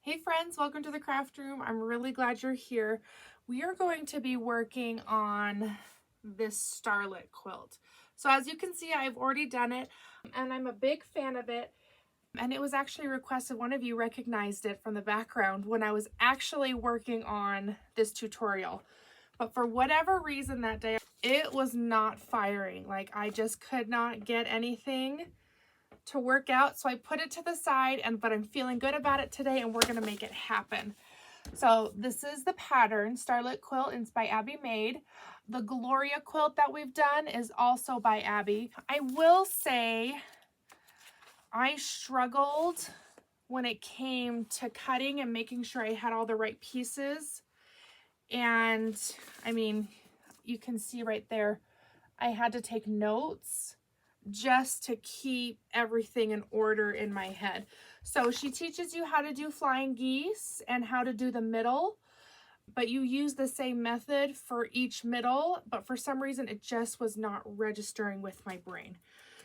Hey friends, welcome to the craft room. I'm really glad you're here. We are going to be working on this Starlit quilt. So as you can see, I've already done it and I'm a big fan of it. And it was actually requested, one of you recognized it from the background when I was actually working on this tutorial. But for whatever reason that day, it was not firing. Like I just could not get anything to work out, so I put it to the side, but I'm feeling good about it today and we're gonna make it happen. So this is the pattern, Starlit Quilt, and it's by Abby Made. The Gloria quilt that we've done is also by Abby. I will say I struggled when it came to cutting and making sure I had all the right pieces. And I mean, you can see right there, I had to take notes just to keep everything in order in my head. So she teaches you how to do flying geese and how to do the middle, but you use the same method for each middle, but for some reason it just was not registering with my brain.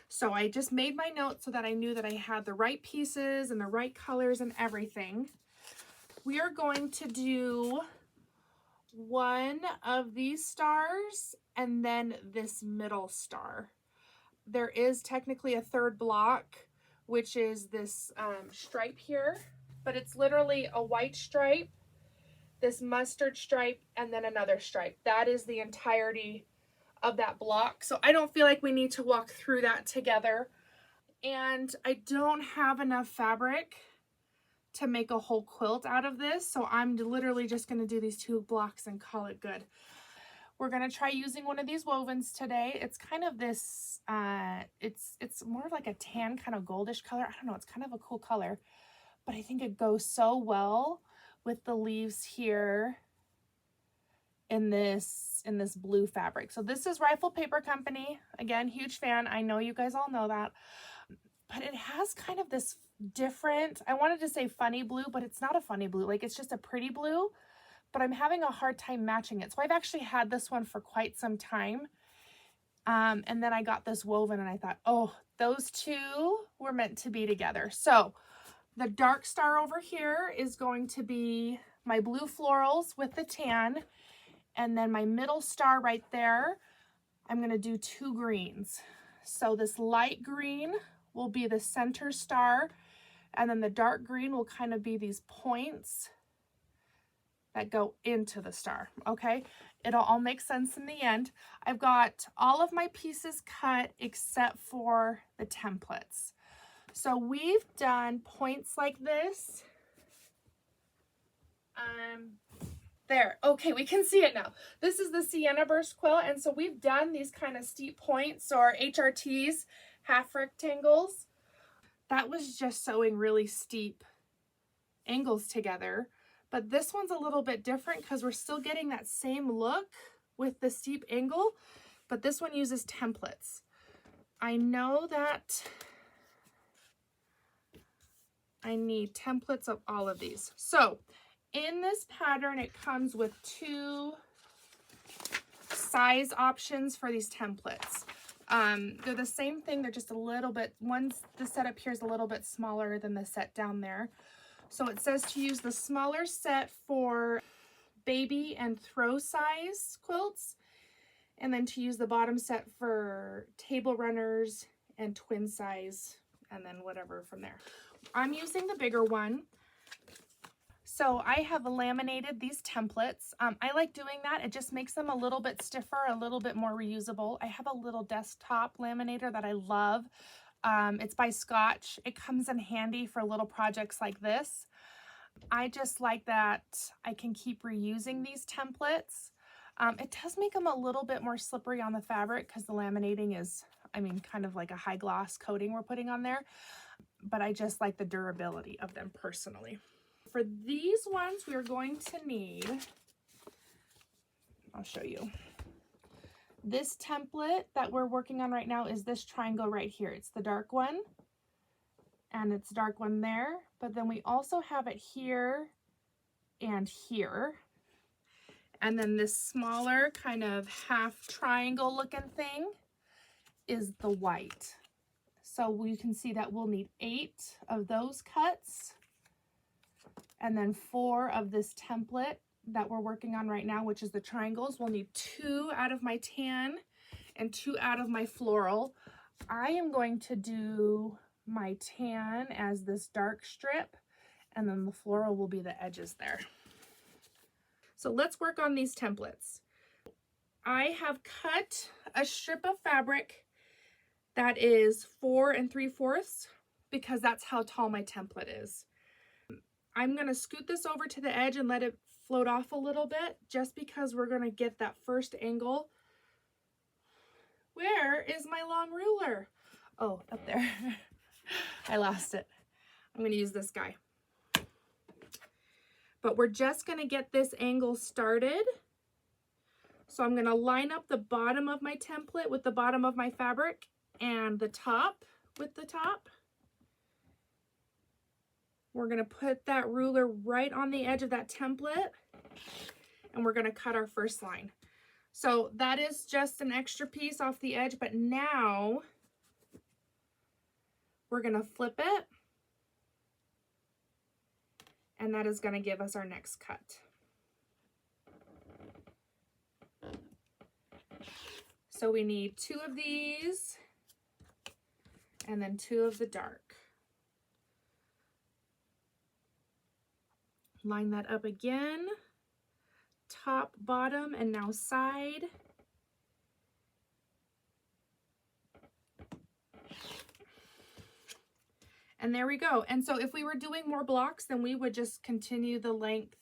So I just made my notes so that I knew that I had the right pieces and the right colors and everything. We are going to do one of these stars and then this middle star. There is technically a third block, which is this stripe here, but it's literally a white stripe, this mustard stripe, and then another stripe. That is the entirety of that block. So I don't feel like we need to walk through that together. And I don't have enough fabric to make a whole quilt out of this. So I'm literally just going to do these two blocks and call it good. We're going to try using one of these wovens today. It's kind of this, it's more of like a tan kind of goldish color. I don't know, it's kind of a cool color, but I think it goes so well with the leaves here in this blue fabric. So this is Rifle Paper Company. Again, huge fan. I know you guys all know that, but it has kind of this different, I wanted to say funny blue, but it's not a funny blue. Like it's just a pretty blue, but I'm having a hard time matching it. So I've actually had this one for quite some time. And then I got this woven and I thought, oh, those two were meant to be together. So the dark star over here is going to be my blue florals with the tan. And then my middle star right there, I'm gonna do two greens. So this light green will be the center star. And then the dark green will kind of be these points that go into the star, okay? It'll all make sense in the end. I've got all of my pieces cut except for the templates. So we've done points like this. There, okay, we can see it now. This is the Sienna Burst quilt, and so we've done these kind of steep points or HRTs, half rectangles. That was just sewing really steep angles together. But this one's a little bit different because we're still getting that same look with the steep angle, but this one uses templates. I know that I need templates of all of these. So in this pattern, it comes with two size options for these templates. They're the same thing, they're just a little bit, the set up here is a little bit smaller than the set down there. So it says to use the smaller set for baby and throw size quilts, and then to use the bottom set for table runners and twin size, and then whatever from there. I'm using the bigger one. So I have laminated these templates. I like doing that. It just makes them a little bit stiffer, a little bit more reusable. I have a little desktop laminator that I love. It's by Scotch. It comes in handy for little projects like this. I just like that I can keep reusing these templates. It does make them a little bit more slippery on the fabric because the laminating is, I mean, kind of like a high gloss coating we're putting on there. But I just like the durability of them personally. For these ones, we are going to need, I'll show you. This template that we're working on right now is this triangle right here. It's the dark one, and it's dark one there, but then we also have it here and here. And then this smaller kind of half triangle looking thing is the white. So we can see that we'll need 8 of those cuts. and then 4 of this template that we're working on right now, which is the triangles. We'll need 2 out of my tan and 2 out of my floral. I am going to do my tan as this dark strip, and then the floral will be the edges there. So let's work on these templates. I have cut a strip of fabric that is 4 3/4 because that's how tall my template is. I'm going to scoot this over to the edge and let it float off a little bit, just because we're going to get that first angle. Where is my long ruler? Oh, up there. I lost it. I'm going to use this guy. But we're just going to get this angle started. So I'm going to line up the bottom of my template with the bottom of my fabric and the top with the top. We're going to put that ruler right on the edge of that template, and we're going to cut our first line. So that is just an extra piece off the edge, but now we're going to flip it, and that is going to give us our next cut. So we need 2 of these and then 2 of the dark. Line that up again, top, bottom, and now side. And there we go. And so if we were doing more blocks, then we would just continue the length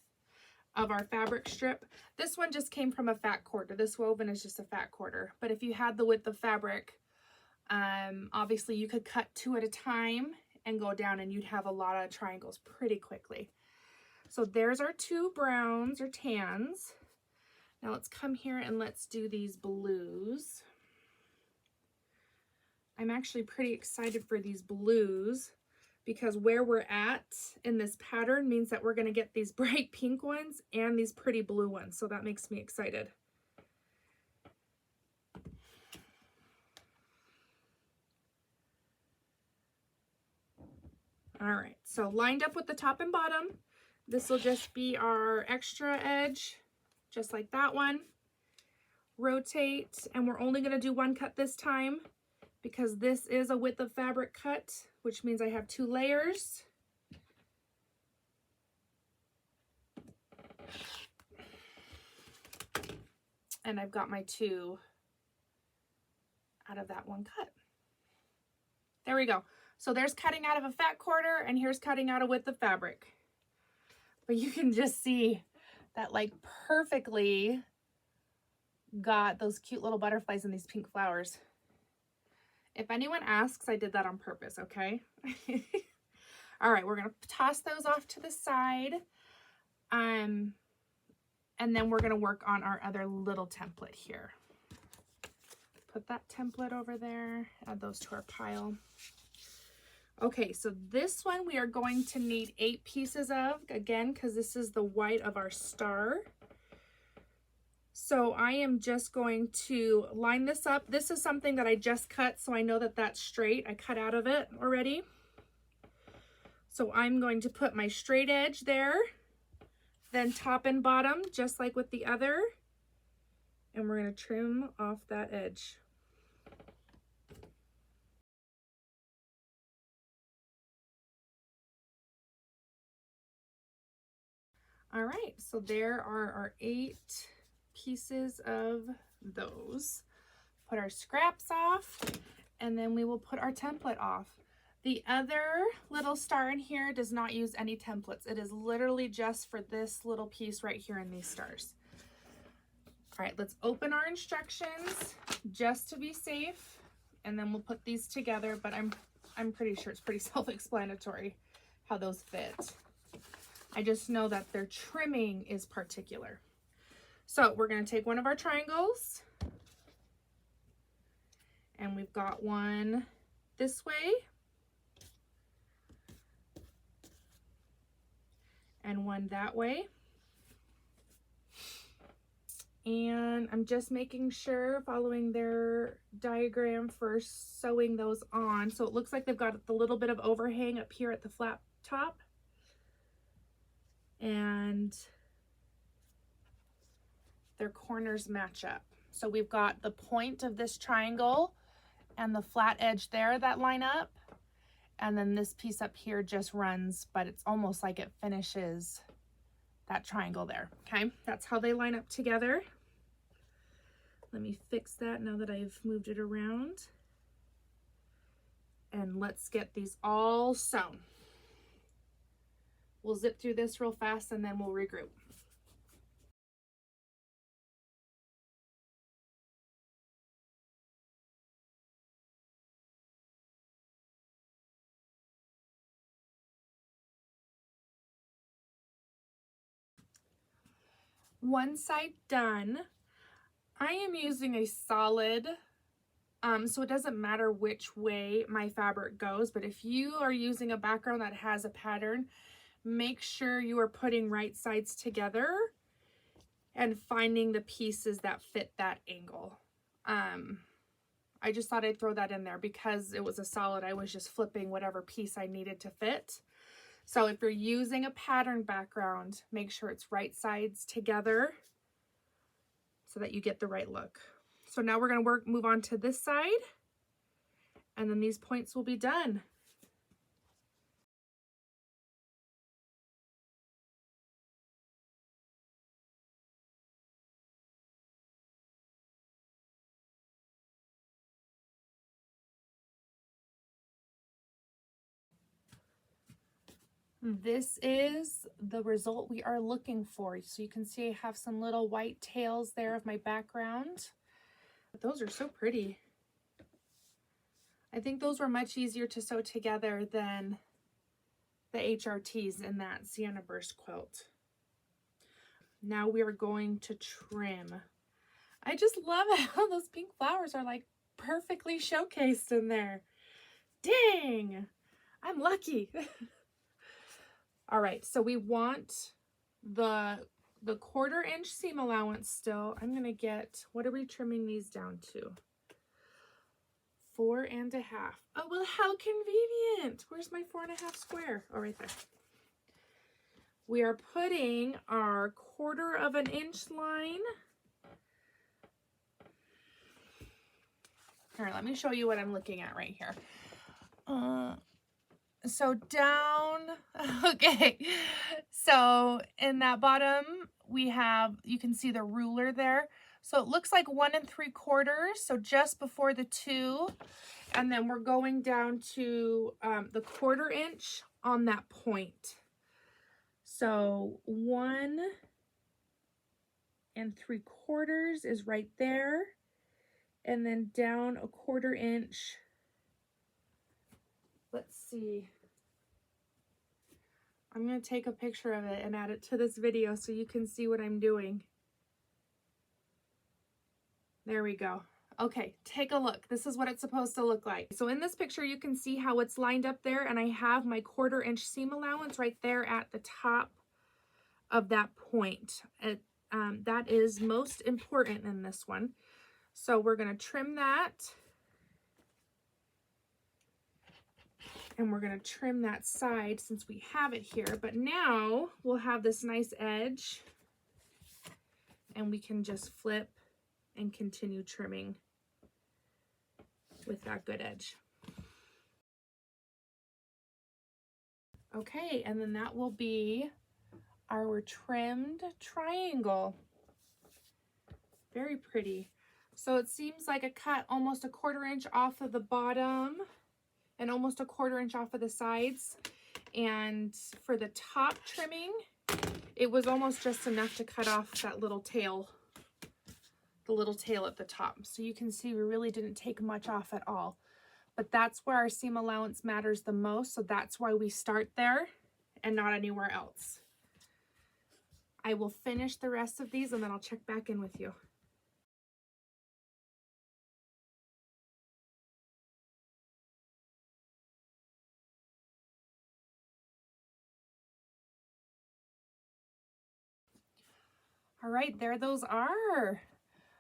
of our fabric strip. This one just came from a fat quarter. This woven is just a fat quarter. But if you had the width of fabric, obviously you could cut 2 at a time and go down, and you'd have a lot of triangles pretty quickly. So there's our 2 browns or tans. Now let's come here and let's do these blues. I'm actually pretty excited for these blues because where we're at in this pattern means that we're going to get these bright pink ones and these pretty blue ones. So that makes me excited. All right, so lined up with the top and bottom. This will just be our extra edge, just like that one. Rotate, and we're only going to do 1 cut this time because this is a width of fabric cut, which means I have 2 layers. And I've got my 2 out of that 1 cut. There we go. So there's cutting out of a fat quarter, and here's cutting out a width of fabric. But you can just see that like perfectly got those cute little butterflies and these pink flowers. If anyone asks, I did that on purpose, okay? All right, we're gonna toss those off to the side. And then we're gonna work on our other little template here. Put that template over there, add those to our pile. Okay, so this one we are going to need 8 pieces of, again, because this is the white of our star. So I am just going to line this up. This is something that I just cut, so I know that that's straight. I cut out of it already. So I'm going to put my straight edge there, then top and bottom, just like with the other. And we're going to trim off that edge. All right, so there are our 8 pieces of those. Put our scraps off, and then we will put our template off. The other little star in here does not use any templates. It is literally just for this little piece right here in these stars. All right, let's open our instructions just to be safe, and then we'll put these together, but I'm pretty sure it's pretty self-explanatory how those fit. I just know that their trimming is particular. So we're going to take one of our triangles, and we've got one this way and one that way. And I'm just making sure, following their diagram for sewing those on. So it looks like they've got the little bit of overhang up here at the flap top. their corners match up. So we've got the point of this triangle and the flat edge there that line up. And then this piece up here just runs, but it's almost like it finishes that triangle there. Okay, that's how they line up together. Let me fix that now that I've moved it around. And let's get these all sewn. We'll zip through this real fast and then we'll regroup. One side done. I am using a solid, so it doesn't matter which way my fabric goes, but if you are using a background that has a pattern, make sure you are putting right sides together and finding the pieces that fit that angle. I just thought I'd throw that in there because it was a solid. I was just flipping whatever piece I needed to fit. So if you're using a pattern background, make sure it's right sides together so that you get the right look. So now we're going to move on to this side, and then these points will be done. This is the result we are looking for. So you can see I have some little white tails there of my background. But those are so pretty. I think those were much easier to sew together than the HRTs in that Sienna Burst quilt. Now we are going to trim. I just love how those pink flowers are like perfectly showcased in there. Dang, I'm lucky. All right, so we want the 1/4 inch seam allowance still. I'm gonna get, what are we trimming these down to? 4 1/2. Oh, well, how convenient. Where's my 4 1/2 square? Oh, right there. We are putting our 1/4 inch line. Here, let me show you what I'm looking at right here. So down, okay, so in that bottom we have, you can see the ruler there, so it looks like 1 3/4, so just before the 2, and then we're going down to the 1/4 inch on that point. So 1 3/4 is right there, and then down a 1/4 inch. Let's see. I'm going to take a picture of it and add it to this video so you can see what I'm doing. There we go. Okay, take a look. This is what it's supposed to look like. So in this picture, you can see how it's lined up there, and I have my 1/4 inch seam allowance right there at the top of that point. That is most important in this one. So we're going to trim that. And we're going to trim that side since we have it here. But now we'll have this nice edge, and we can just flip and continue trimming with that good edge. Okay, and then that will be our trimmed triangle. Very pretty. So it seems like I cut almost a 1/4 inch off of the bottom and almost a 1/4 inch off of the sides. And for the top trimming, it was almost just enough to cut off that little tail, the little tail at the top. So you can see we really didn't take much off at all. But that's where our seam allowance matters the most. So that's why we start there and not anywhere else. I will finish the rest of these and then I'll check back in with you. All right, there those are.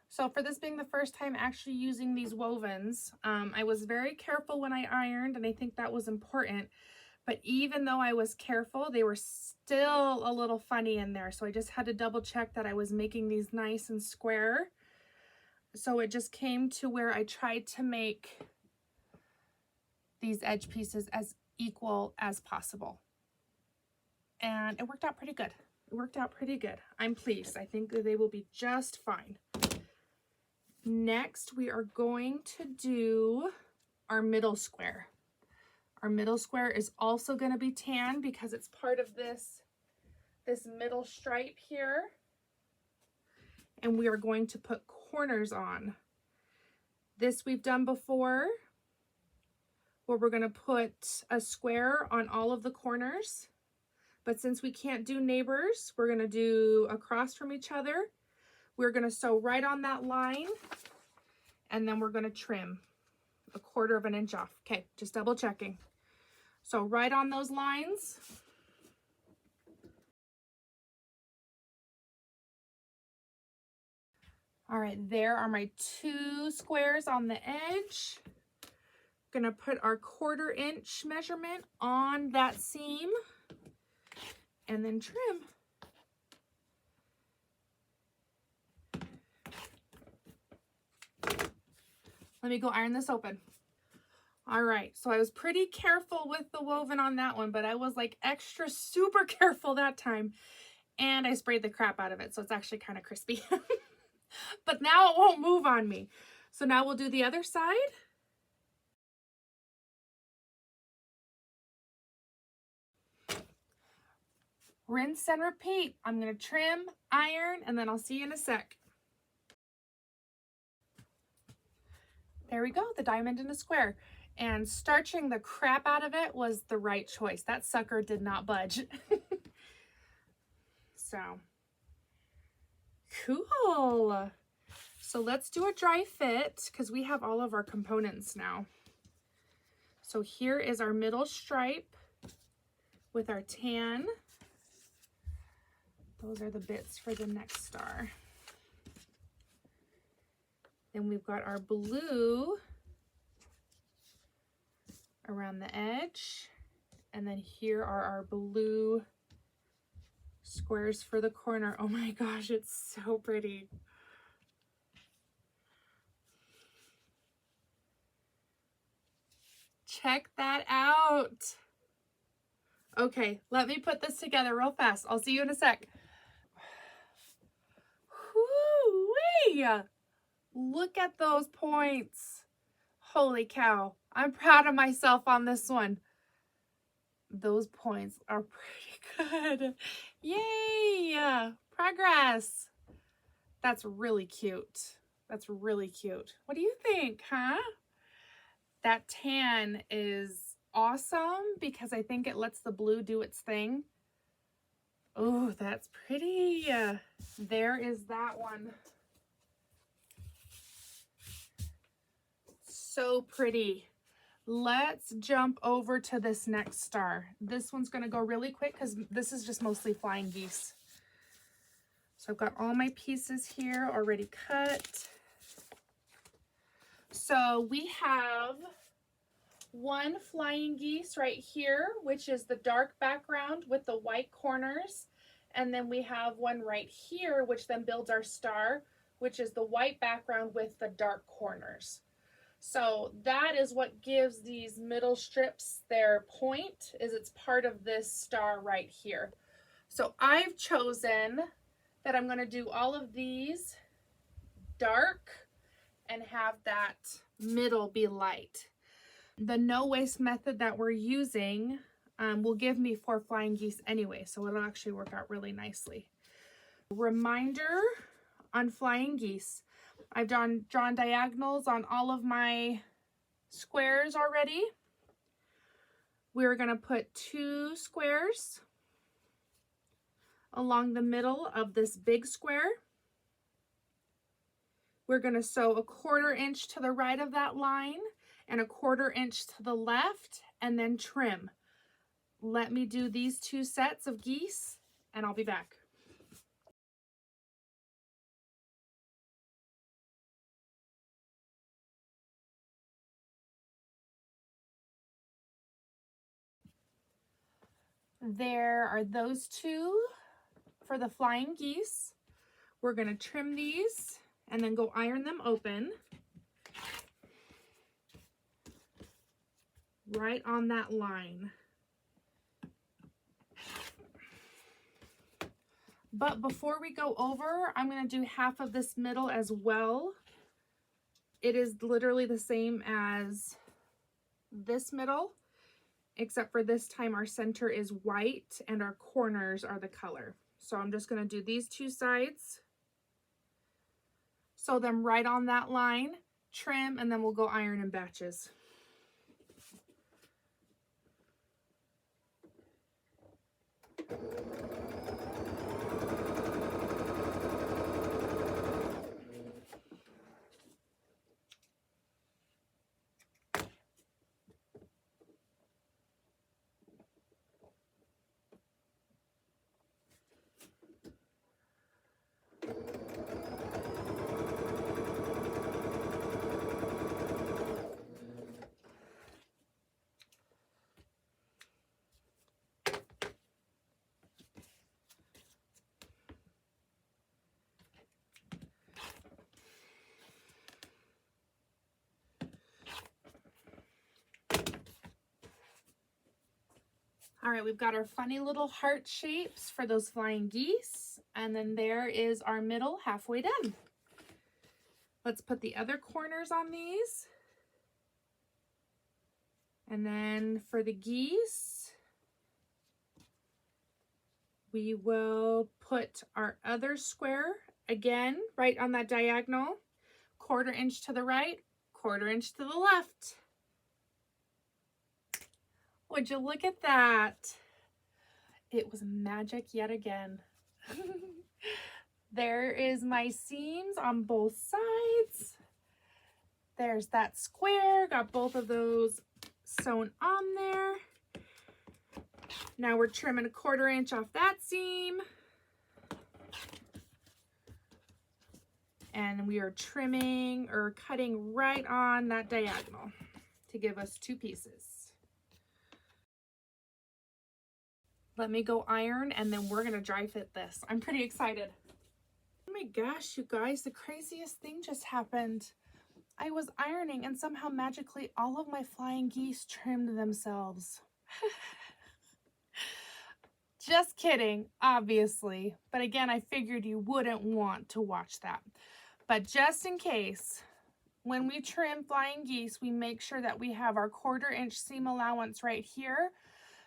So for this being the first time actually using these wovens, I was very careful when I ironed, and I think that was important But even though I was careful, they were still a little funny in there. So I just had to double check that I was making these nice and square. So it just came to where I tried to make these edge pieces as equal as possible. And it worked out pretty good. It worked out pretty good. I'm pleased. I think that they will be just fine. Next, we are going to do our middle square. Our middle square is also going to be tan because it's part of this middle stripe here. And we are going to put corners on. This we've done before, where we're going to put a square on all of the corners. But since we can't do neighbors, we're going to do across from each other. We're going to sew right on that line, and then we're going to trim 1/4 inch off. Okay, just double checking. So right on those lines. All right, there are my 2 squares on the edge. Going to put our 1/4 inch measurement on that seam and then trim. Let me go iron this open. All right, so I was pretty careful with the woven on that one, but I was like extra super careful that time. And I sprayed the crap out of it, so it's actually kind of crispy. But now it won't move on me. So now we'll do the other side. Rinse and repeat. I'm going to trim, iron, and then I'll see you in a sec. There we go, the diamond in a square. And starching the crap out of it was the right choice. That sucker did not budge. So, cool. So let's do a dry fit because we have all of our components now. So here is our middle stripe with our tan. Those are the bits for the next star. Then we've got our blue around the edge. And then here are our blue squares for the corner. Oh my gosh, it's so pretty. Check that out. Okay, let me put this together real fast. I'll see you in a sec. Whoo-wee! Look at those points. Holy cow. I'm proud of myself on this one. Those points are pretty good. Yay! Progress. That's really cute. That's really cute. What do you think, huh? That tan is awesome because I think it lets the blue do its thing. Oh, that's pretty. There is that one. So pretty. Let's jump over to this next star. This one's going to go really quick because this is just mostly flying geese. So I've got all my pieces here already cut. So we have one flying geese right here, which is the dark background with the white corners. And then we have one right here, which then builds our star, which is the white background with the dark corners. So that is what gives these middle strips their point, is it's part of this star right here. So I've chosen that I'm going to do all of these dark and have that middle be light. The no waste method that we're using will give me 4 flying geese anyway, so it'll actually work out really nicely. Reminder on flying geese. I've drawn diagonals on all of my squares already. We're going to put 2 squares along the middle of this big square. We're going to sew 1/4 inch to the right of that line and 1/4 inch to the left, and then trim. Let me do these 2 sets of geese and I'll be back. There are those two for the flying geese. We're going to trim these and then go iron them open. Right on that line. But before we go over, I'm going to do half of this middle as well. It is literally the same as this middle, except for this time our center is white and our corners are the color. So I'm just going to do these two sides. Sew them right on that line, trim, and then we'll go iron in batches. All right, we've got our funny little heart shapes for those flying geese. And then there is our middle halfway done. Let's put the other corners on these. And then for the geese, we will put our other square again, right on that diagonal, 1/4 inch to the right, 1/4 inch to the left. Would you look at that? It was magic yet again. There is my seams on both sides. There's that square, got both of those sewn on there. Now we're trimming 1/4 inch off that seam. And we are trimming or cutting right on that diagonal to give us 2 pieces. Let me go iron and then we're gonna dry fit this. I'm pretty excited. Oh my gosh, you guys, the craziest thing just happened. I was ironing and somehow magically all of my flying geese trimmed themselves. Just kidding, obviously. But again, I figured you wouldn't want to watch that. But just in case, when we trim flying geese, we make sure that we have our 1/4 inch seam allowance right here.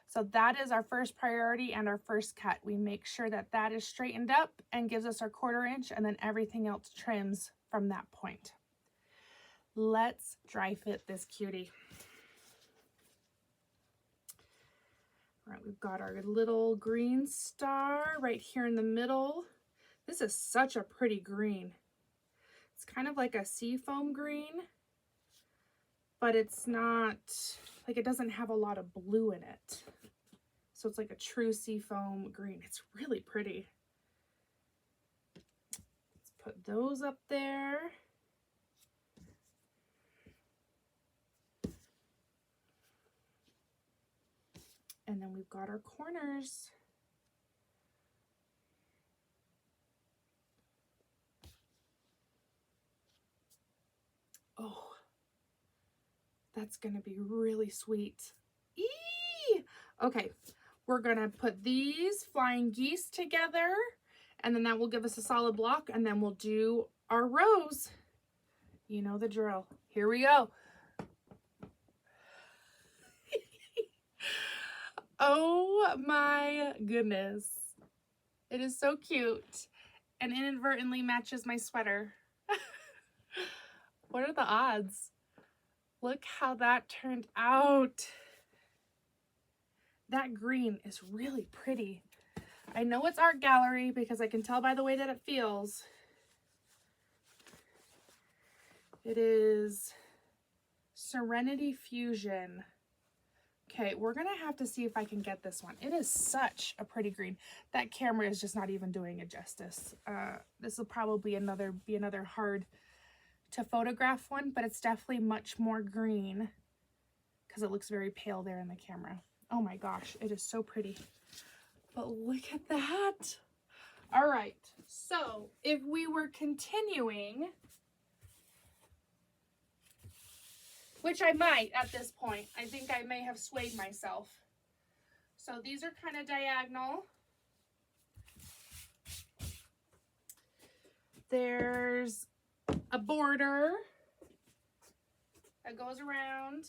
So that is our first priority and our first cut. We make sure that that is straightened up and gives us our 1/4 inch, and then everything else trims from that point. Let's dry fit this cutie. All right, we've got our little green star right here in the middle. This is such a pretty green. It's kind of like a seafoam green, but it's not, like, it doesn't have a lot of blue in it. So it's like a true seafoam green. It's really pretty. Let's put those up there. And then we've got our corners. Oh, that's gonna be really sweet. Eee! Okay, we're gonna put these flying geese together, and then that will give us a solid block, and then we'll do our rows. You know the drill. Here we go. Oh my goodness. It is so cute and inadvertently matches my sweater. What are the odds? Look how that turned out. That green is really pretty. I know it's art gallery because I can tell by the way that it feels. It is Serenity Fusion. Okay, we're gonna have to see if I can get this one. It is such a pretty green. That camera is just not even doing it justice. This will probably be another hard to photograph one, but it's definitely much more green because it looks very pale there in the camera. Oh my gosh, it is so pretty. But look at that. All right, so if we were continuing, which I might at this point, I think I may have swayed myself. So these are kind of diagonal. There's a border that goes around.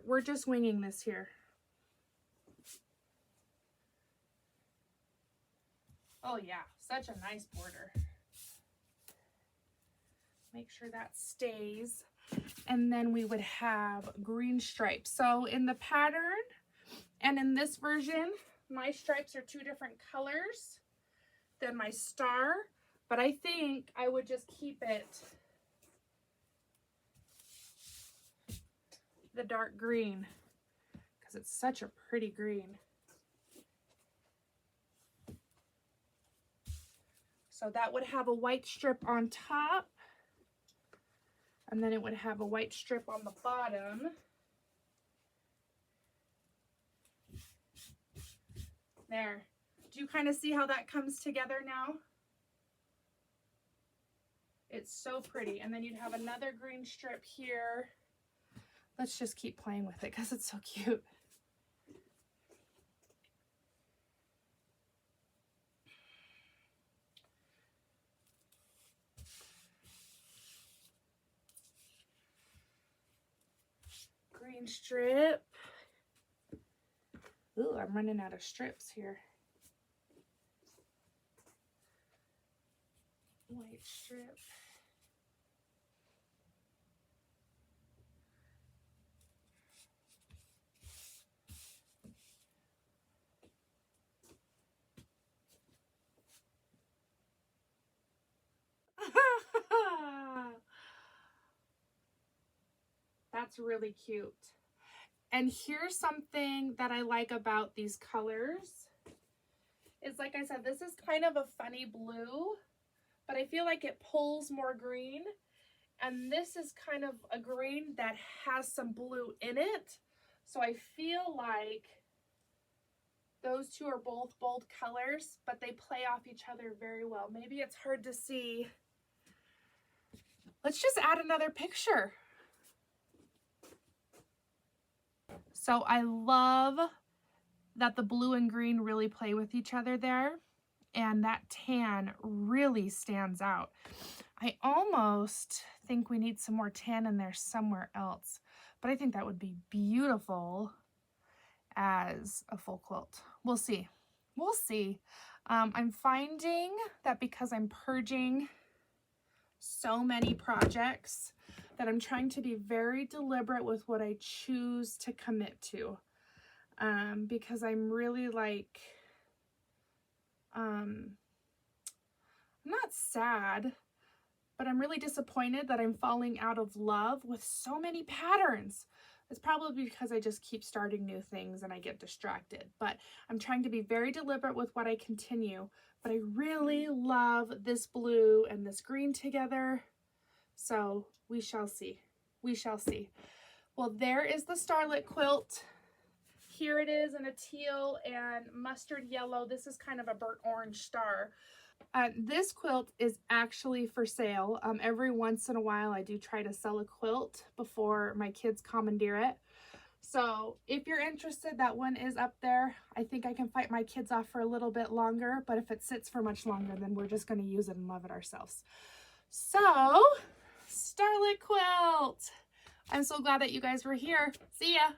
We're just winging this here. Oh yeah, such a nice border. Make sure that stays. And then we would have green stripes. So in the pattern and in this version, my stripes are 2 different colors than my star, but I think I would just keep it the dark green because it's such a pretty green. So that would have a white strip on top, and then it would have a white strip on the bottom. There. Do you kind of see how that comes together now? It's so pretty. And then you'd have another green strip here. Let's just keep playing with it because it's so cute. Green strip. Ooh, I'm running out of strips here. White strip. That's really cute. And here's something that I like about these colors. Is like I said, this is kind of a funny blue, but I feel like it pulls more green. And this is kind of a green that has some blue in it. So I feel like those two are both bold colors, but they play off each other very well. Maybe it's hard to see. Let's just add another picture. So I love that the blue and green really play with each other there, and that tan really stands out. I almost think we need some more tan in there somewhere else, but I think that would be beautiful as a full quilt. We'll see. We'll see. I'm finding that because I'm purging so many projects that I'm trying to be very deliberate with what I choose to commit to, because I'm really like, I'm not sad, but I'm really disappointed that I'm falling out of love with so many patterns. It's probably because I just keep starting new things and I get distracted, but I'm trying to be very deliberate with what I continue. But I really love this blue and this green together. So we shall see. We shall see. Well, there is the Starlit quilt. Here it is in a teal and mustard yellow. This is kind of a burnt orange star. This quilt is actually for sale. Every once in a while I do try to sell a quilt before my kids commandeer it. So if you're interested, that one is up there. I think I can fight my kids off for a little bit longer, but if it sits for much longer, then we're just going to use it and love it ourselves. So, Starlit Quilt. I'm so glad that you guys were here. See ya.